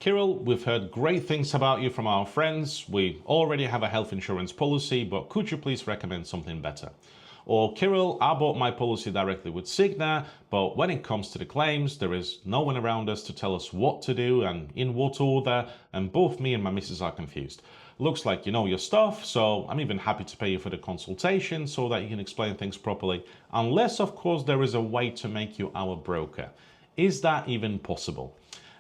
Kirill, we've heard great things about you from our friends. We already have a health insurance policy, but could you please recommend something better? Or Kirill, I bought my policy directly with Cigna, but when it comes to the claims, there is no one around us to tell us what to do and in what order, and both me and my missus are confused. Looks like you know your stuff, so I'm even happy to pay you for the consultation so that you can explain things properly, unless of course there is a way to make you our broker. Is that even possible?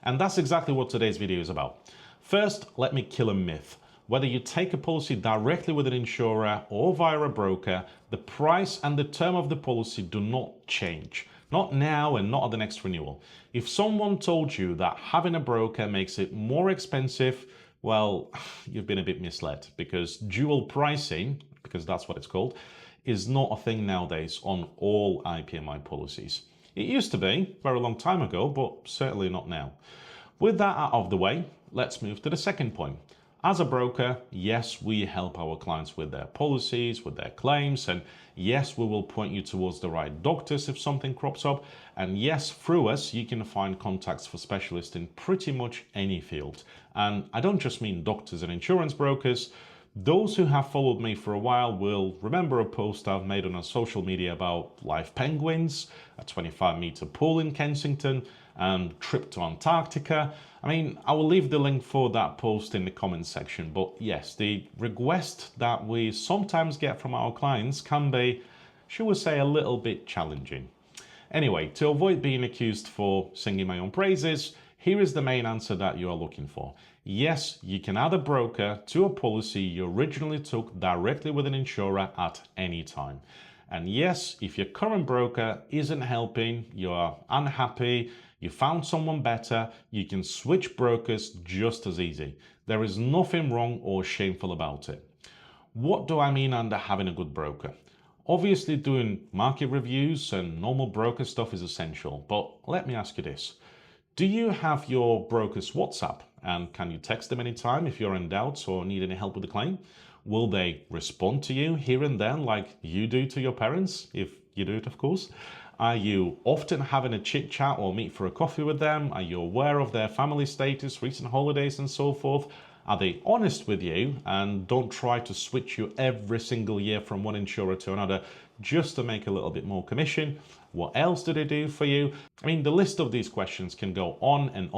And that's exactly what today's video is about. First, let me kill a myth. Whether you take a policy directly with an insurer or via a broker, the price and the term of the policy do not change. Not now and not at the next renewal. If someone told you that having a broker makes it more expensive, well, you've been a bit misled, because dual pricing, because that's what it's called, is not a thing nowadays on all IPMI policies. It used to be, very long time ago, but certainly not now. With that out of the way, let's move to the second point. As a broker, yes, we help our clients with their policies, with their claims, and yes, we will point you towards the right doctors if something crops up, and yes, through us, you can find contacts for specialists in pretty much any field. And I don't just mean doctors and insurance brokers. Those who have followed me for a while will remember a post I've made on our social media about live penguins, a 25-meter pool in Kensington, and trip to Antarctica. I mean, I will leave the link for that post in the comments section, but yes, the request that we sometimes get from our clients can be, shall we say, a little bit challenging. Anyway, to avoid being accused for singing my own praises, here is the main answer that you are looking for. Yes, you can add a broker to a policy you originally took directly with an insurer at any time. And yes, if your current broker isn't helping, you are unhappy, you found someone better, you can switch brokers just as easy. There is nothing wrong or shameful about it. What do I mean under having a good broker? Obviously, doing market reviews and normal broker stuff is essential, but let me ask you this. Do you have your broker's WhatsApp, and can you text them anytime if you're in doubt or need any help with the claim? Will they respond to you here and then like you do to your parents, if you do it of course? Are you often having a chit chat or meet for a coffee with them? Are you aware of their family status, recent holidays and so forth? Are they honest with you and don't try to switch you every single year from one insurer to another just to make a little bit more commission? What else do they do for you? I mean, the list of these questions can go on, and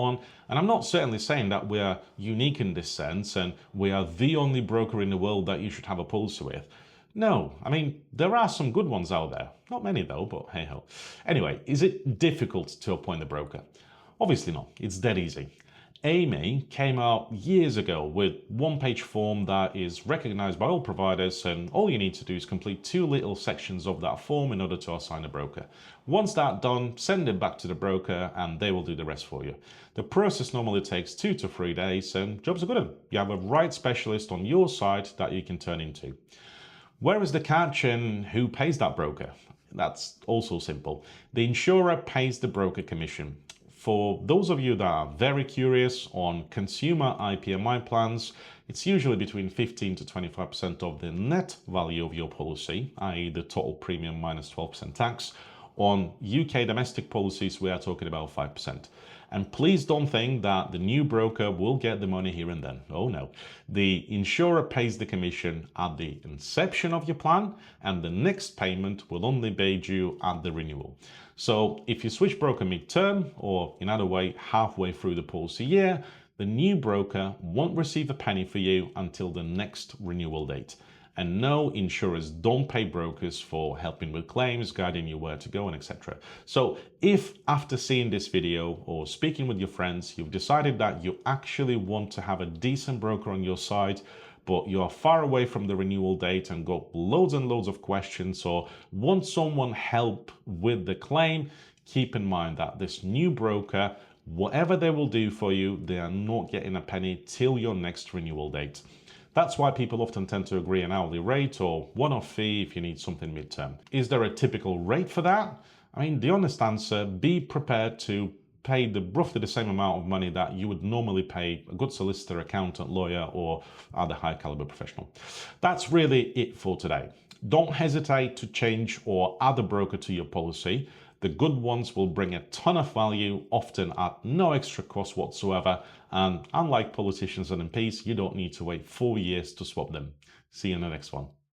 I'm not certainly saying that we are unique in this sense and we are the only broker in the world that you should have a policy with. No, I mean, there are some good ones out there. Not many though, but hey ho. Anyway, is it difficult to appoint a broker? Obviously not, it's dead easy. AMII came out years ago with one-page form that is recognized by all providers, and all you need to do is complete 2 little sections of that form in order to assign a broker. Once that's done, send it back to the broker and they will do the rest for you. The process normally takes 2 to 3 days and jobs are good. You have a right specialist on your side that you can turn into. Where is the catch and who pays that broker? That's also simple. The insurer pays the broker commission. For those of you that are very curious on consumer IPMI plans, it's usually between 15 to 25% of the net value of your policy, i.e. the total premium minus 12% tax. On UK domestic policies, we are talking about 5%. And please don't think that the new broker will get the money here and then. Oh no. The insurer pays the commission at the inception of your plan, and the next payment will only be due at the renewal. So if you switch broker mid-term, or in other way, halfway through the policy year, the new broker won't receive a penny for you until the next renewal date. And no, insurers don't pay brokers for helping with claims, guiding you where to go, and etc. So if after seeing this video or speaking with your friends, you've decided that you actually want to have a decent broker on your side, but you are far away from the renewal date and got loads and loads of questions, or want someone help with the claim, keep in mind that this new broker, whatever they will do for you, they are not getting a penny till your next renewal date. That's why people often tend to agree an hourly rate or one-off fee if you need something midterm. Is there a typical rate for that? I mean, the honest answer, be prepared to pay roughly the same amount of money that you would normally pay a good solicitor, accountant, lawyer, or other high caliber professional. That's really it for today. Don't hesitate to change or add a broker to your policy. The good ones will bring a ton of value, often at no extra cost whatsoever, and unlike politicians and MPs, you don't need to wait 4 years to swap them. See you in the next one.